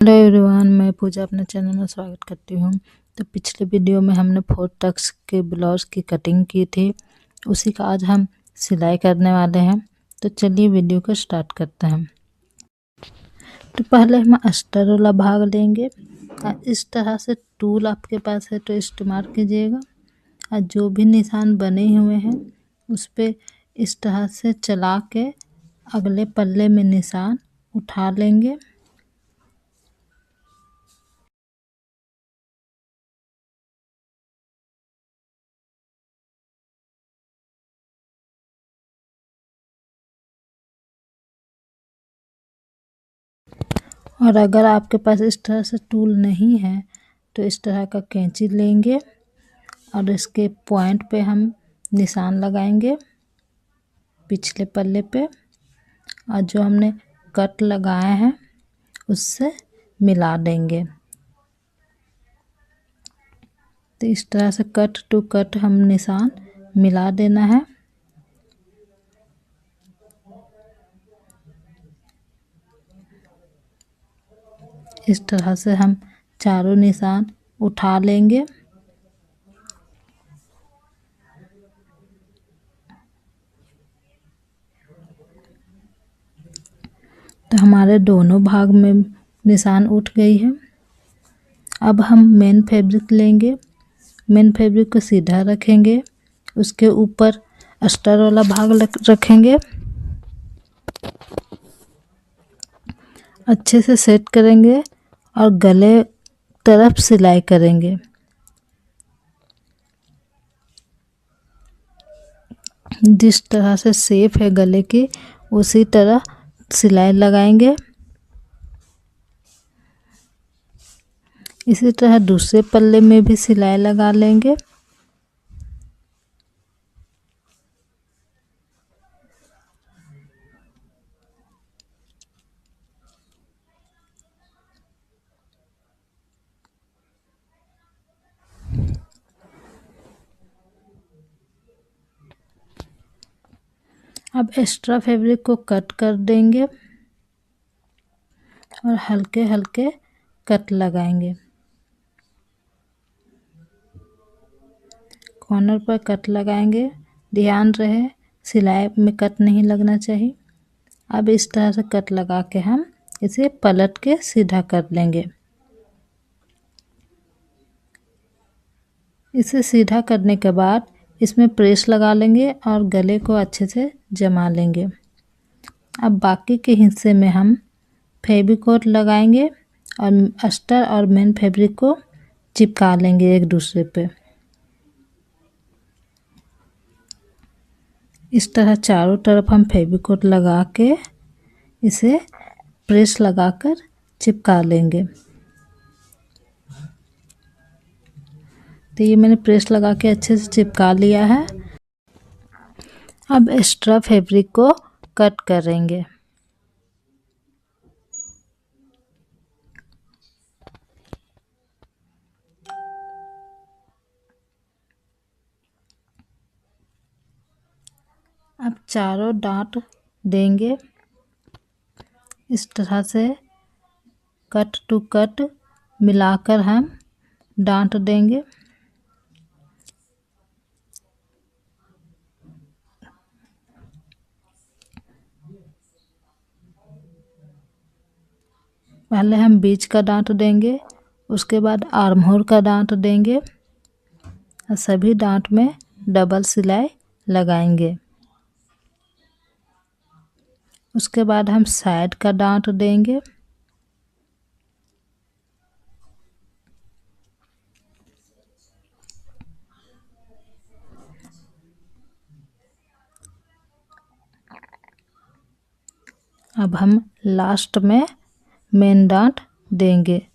Hello everyone, मैं पूजा अपने channel में स्वागत करती हूँ। तो पिछले वीडियो में हमने 4 टक्स के ब्लाउज़ की कटिंग की थी, उसी का आज हम सिलाई करने वाले हैं। तो चलिए वीडियो को स्टार्ट करते हैं। तो पहले हम अस्तर वाला भाग लेंगे और इस तरह से टूल आपके पास है तो इस्तेमाल कीजिएगा। और जो भी निशान बने हुए हैं उस पर इस तरह से चला के अगले पल्ले में निशान उठा लेंगे। और अगर आपके पास इस तरह से टूल नहीं है तो इस तरह का कैंची लेंगे और इसके पॉइंट पे हम निशान लगाएंगे पिछले पल्ले पे, और जो हमने कट लगाए हैं उससे मिला देंगे। तो इस तरह से कट टू कट हम निशान मिला देना है। इस तरह से हम चारों निशान उठा लेंगे। तो हमारे दोनों भाग में निशान उठ गई है। अब हम मेन फैब्रिक लेंगे, मेन फैब्रिक को सीधा रखेंगे, उसके ऊपर अस्तर वाला भाग रखेंगे, अच्छे से सेट करेंगे और गले तरफ सिलाई करेंगे। जिस तरह से शेप है गले की उसी तरह सिलाई लगाएंगे। इसी तरह दूसरे पल्ले में भी सिलाई लगा लेंगे। अब एक्स्ट्रा फैब्रिक को कट कर देंगे और हल्के हल्के कट लगाएंगे। कॉर्नर पर कट लगाएंगे, ध्यान रहे सिलाई में कट नहीं लगना चाहिए। अब इस तरह से कट लगा के हम इसे पलट के सीधा कर लेंगे। इसे सीधा करने के बाद इसमें प्रेस लगा लेंगे और गले को अच्छे से जमा लेंगे। अब बाकी के हिस्से में हम फेविकोल लगाएंगे और अस्तर और मेन फैब्रिक को चिपका लेंगे एक दूसरे पे। इस तरह चारों तरफ हम फेविकोल लगा के इसे प्रेस लगाकर चिपका लेंगे। तो ये मैंने प्रेस लगा के अच्छे से चिपका लिया है। अब एक्स्ट्रा फैब्रिक को कट करेंगे। अब चारों डांट देंगे इस तरह से कट टू कट मिलाकर हम डांट देंगे। पहले हम बीच का डांट देंगे, उसके बाद आर्म होल का डांट देंगे और सभी डांट में डबल सिलाई लगाएंगे। उसके बाद हम साइड का डांट देंगे। अब हम लास्ट में मेन डांट देंगे।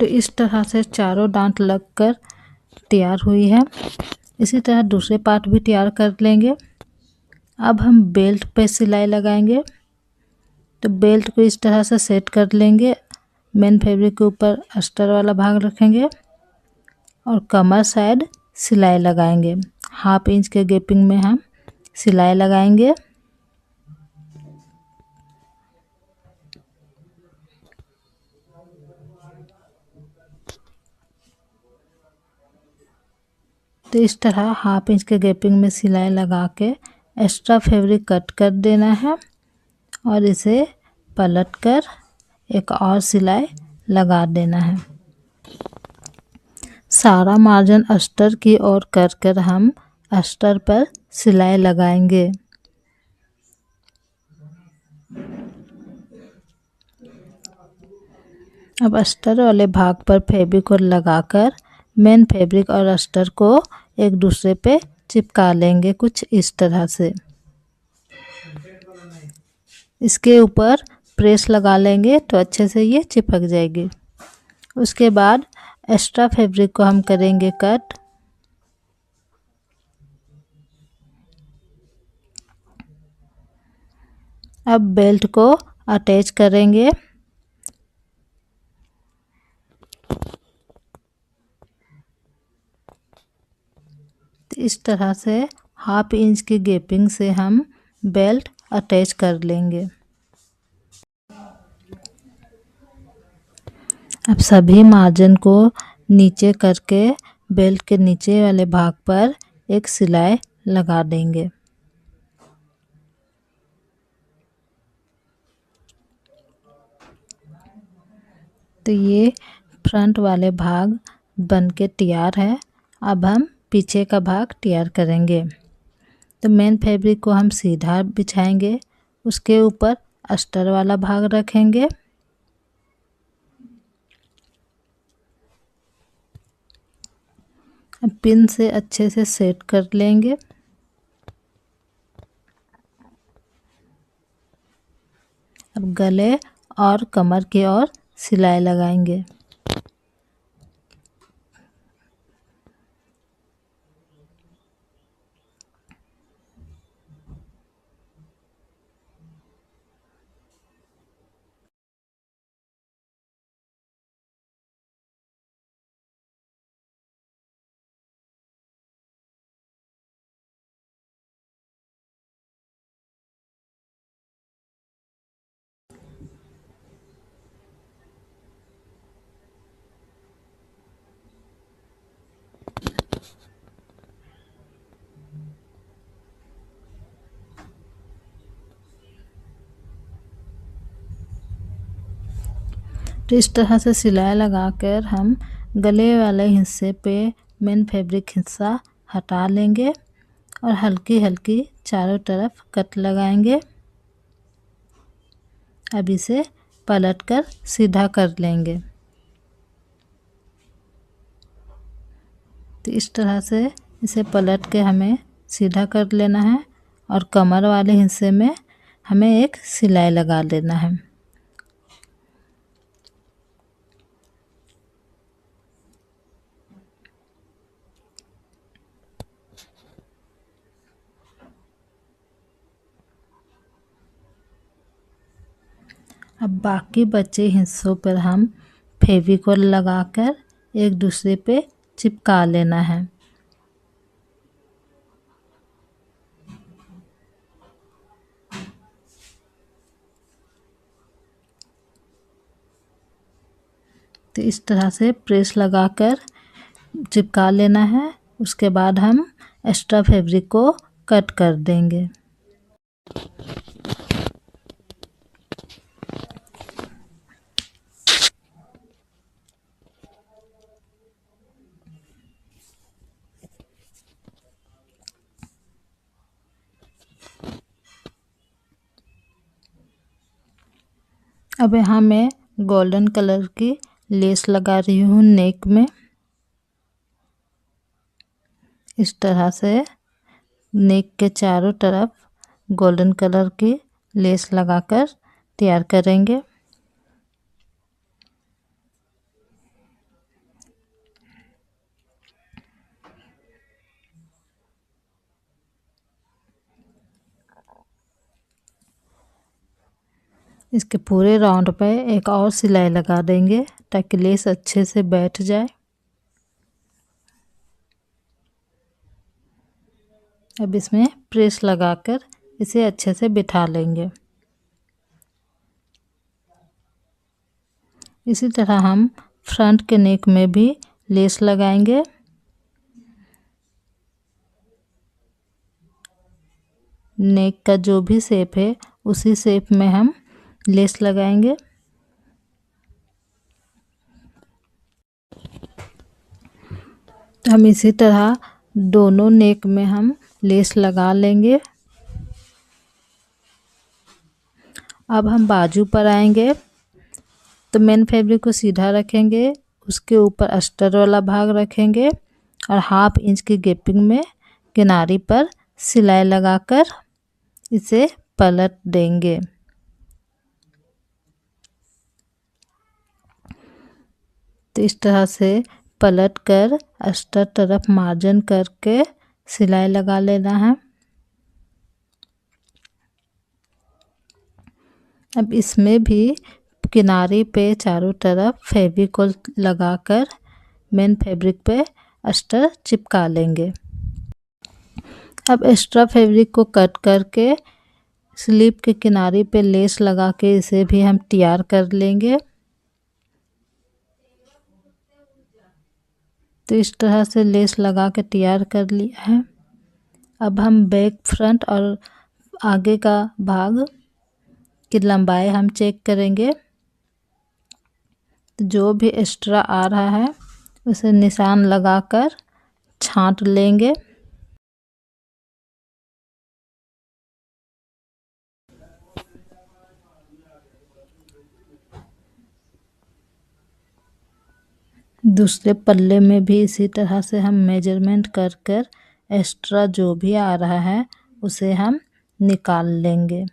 तो इस तरह से चारों डांट लगकर तैयार हुई है। इसी तरह दूसरे पार्ट भी तैयार कर लेंगे। अब हम बेल्ट पे सिलाई लगाएंगे। तो बेल्ट को इस तरह से सेट कर लेंगे। मेन फैब्रिक के ऊपर अस्तर वाला भाग रखेंगे और कमर साइड सिलाई लगाएंगे। 1/2 इंच के गैपिंग में हम सिलाई लगाएंगे। तो इस तरह 1/2 इंच के गैपिंग में सिलाई लगा के एक्स्ट्रा फैब्रिक कट कर देना है और इसे पलट कर एक और सिलाई लगा देना है। सारा मार्जिन अस्तर की ओर कर कर हम अस्तर पर सिलाई लगाएंगे। अब अस्तर वाले भाग पर फेविकोल लगाकर मेन फैब्रिक और अस्तर को एक दूसरे पे चिपका लेंगे कुछ इस तरह से। इसके ऊपर प्रेस लगा लेंगे तो अच्छे से ये चिपक जाएगी। उसके बाद एक्स्ट्रा फैब्रिक को हम करेंगे कट। अब बेल्ट को अटैच करेंगे। तो इस तरह से 1/2 इंच की गैपिंग से हम बेल्ट अटैच कर लेंगे। अब सभी मार्जिन को नीचे करके बेल्ट के नीचे वाले भाग पर एक सिलाई लगा देंगे। तो ये फ्रंट वाले भाग बन के तैयार है। अब हम पीछे का भाग तैयार करेंगे। तो मेन फैब्रिक को हम सीधा बिछाएंगे, उसके ऊपर अस्तर वाला भाग रखेंगे। अब पिन से अच्छे से सेट कर लेंगे। अब गले और कमर की ओर सिलाई लगाएंगे। तो इस तरह से सिलाई लगाकर हम गले वाले हिस्से पे मेन फैब्रिक हिस्सा हटा लेंगे और हल्की हल्की चारों तरफ कट लगाएंगे। अब इसे पलटकर सीधा कर लेंगे। तो इस तरह से इसे पलट के हमें सीधा कर लेना है और कमर वाले हिस्से में हमें एक सिलाई लगा देना है। अब बाकी बचे हिस्सों पर हम फेविकोल लगाकर एक दूसरे पे चिपका लेना है। तो इस तरह से प्रेस लगाकर चिपका लेना है। उसके बाद हम एक्स्ट्रा फैब्रिक को कट कर देंगे। अब यहाँ मैं गोल्डन कलर की लेस लगा रही हूँ नेक में। इस तरह से नेक के चारों तरफ गोल्डन कलर की लेस लगाकर तैयार करेंगे। इसके पूरे राउंड पे एक और सिलाई लगा देंगे ताकि लेस अच्छे से बैठ जाए। अब इसमें प्रेस लगाकर इसे अच्छे से बिठा लेंगे। इसी तरह हम फ्रंट के नेक में भी लेस लगाएंगे। नेक का जो भी शेप है उसी शेप में हम लेस लगाएंगे। हम इसी तरह दोनों नेक में हम लेस लगा लेंगे। अब हम बाजू पर आएंगे तो मेन फैब्रिक को सीधा रखेंगे, उसके ऊपर अस्तर वाला भाग रखेंगे और 1/2 इंच की गैपिंग में किनारी पर सिलाई लगाकर इसे पलट देंगे। तो इस तरह से पलट कर अस्तर तरफ मार्जिन करके सिलाई लगा लेना है। अब इसमें भी किनारे पे चारों तरफ फेविकोल लगाकर मेन फैब्रिक पे अस्तर चिपका लेंगे। अब एक्स्ट्रा फैब्रिक को कट करके स्लीव के किनारे पे लेस लगा के इसे भी हम तैयार कर लेंगे। तो इस तरह से लेस लगा के तैयार कर लिया है। अब हम बैक, फ्रंट और आगे का भाग की लंबाई हम चेक करेंगे। तो जो भी एक्स्ट्रा आ रहा है उसे निशान लगाकर छांट लेंगे। दूसरे पल्ले में भी इसी तरह से हम मेजरमेंट कर कर एक्स्ट्रा जो भी आ रहा है उसे हम निकाल लेंगे।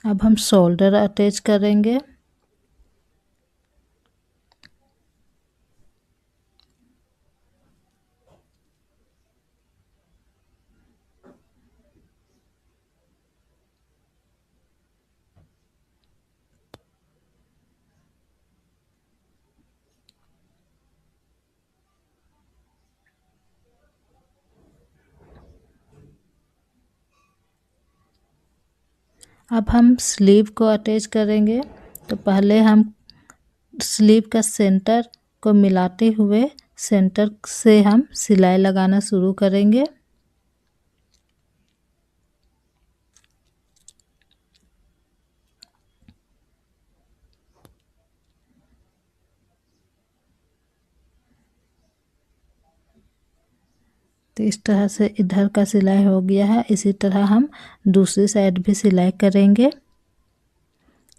अब हम शोल्डर अटैच करेंगे। अब हम स्लीव को अटैच करेंगे। तो पहले हम स्लीव का सेंटर को मिलाते हुए सेंटर से हम सिलाई लगाना शुरू करेंगे। तो इस तरह से इधर का सिलाई हो गया है। इसी तरह हम दूसरी साइड भी सिलाई करेंगे।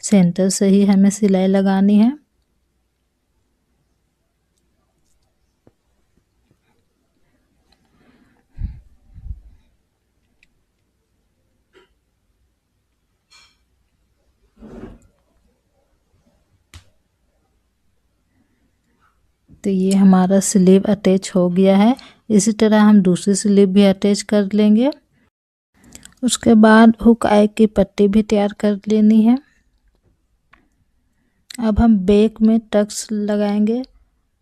सेंटर से ही हमें सिलाई लगानी है। तो ये हमारा स्लीव अटैच हो गया है। इसी तरह हम दूसरी स्लीव भी अटैच कर लेंगे। उसके बाद हुक आई की पट्टी भी तैयार कर लेनी है। अब हम बैक में टक्स लगाएंगे।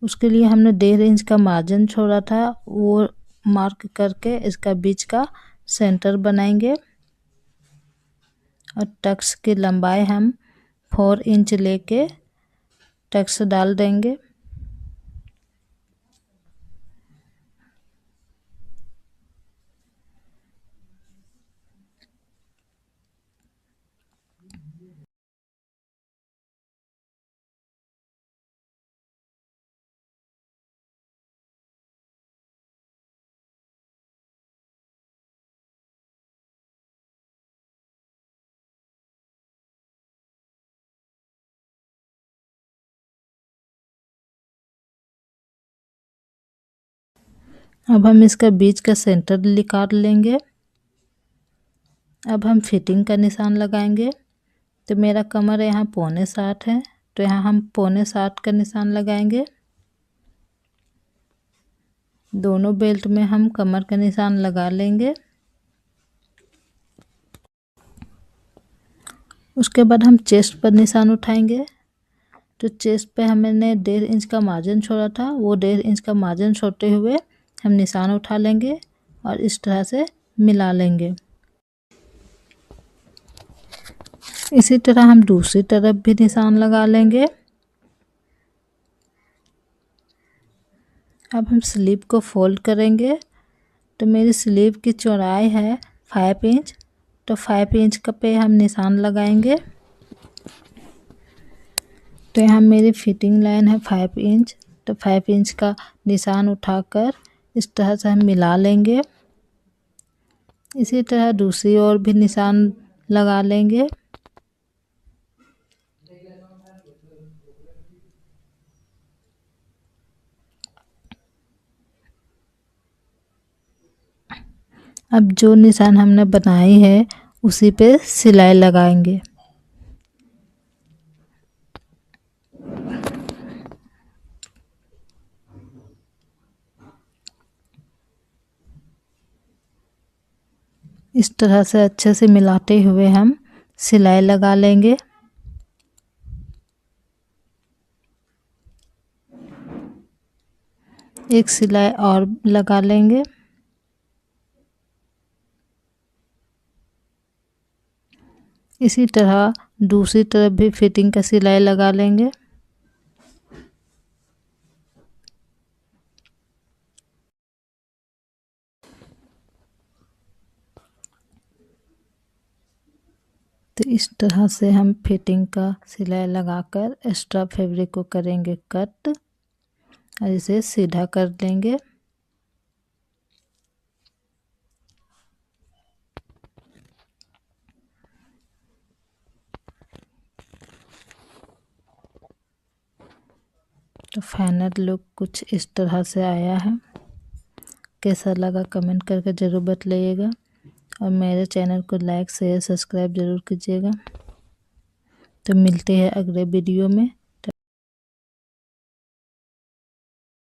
उसके लिए हमने 1.5 इंच का मार्जिन छोड़ा था, वो मार्क करके इसका बीच का सेंटर बनाएंगे और टक्स की लंबाई हम 4 इंच लेके टक्स डाल देंगे। अब हम इसका बीच का सेंटर निकाल लेंगे। अब हम फिटिंग का निशान लगाएंगे। तो मेरा कमर यहाँ 6.25 है, तो यहाँ हम 6.25 का निशान लगाएंगे। दोनों बेल्ट में हम कमर का निशान लगा लेंगे। उसके बाद हम चेस्ट पर निशान उठाएंगे। तो चेस्ट पे हमने 1.5 इंच का मार्जिन छोड़ा था, वो 1.5 इंच का मार्जिन छोड़ते हुए हम निशान उठा लेंगे और इस तरह से मिला लेंगे। इसी तरह हम दूसरी तरफ भी निशान लगा लेंगे। अब हम स्लीव को फोल्ड करेंगे। तो मेरी स्लीव की चौड़ाई है 5 इंच, तो 5 इंच का पे हम निशान लगाएंगे। तो यहाँ मेरी फिटिंग लाइन है 5 इंच, तो 5 इंच का निशान उठाकर इस तरह से हम मिला लेंगे। इसी तरह दूसरी ओर भी निशान लगा लेंगे। अब जो निशान हमने बनाई है उसी पे सिलाई लगाएंगे। इस तरह से अच्छे से मिलाते हुए हम सिलाई लगा लेंगे। एक सिलाई और लगा लेंगे। इसी तरह दूसरी तरफ भी फिटिंग का सिलाई लगा लेंगे। तो इस तरह से हम फिटिंग का सिलाई लगाकर एक्स्ट्रा फैब्रिक को करेंगे कट और इसे सीधा कर लेंगे। तो फाइनल लुक कुछ इस तरह से आया है। कैसा लगा कमेंट करके ज़रूर बतलाइएगा और मेरे चैनल को लाइक शेयर सब्सक्राइब ज़रूर कीजिएगा। तो मिलते हैं अगले वीडियो में।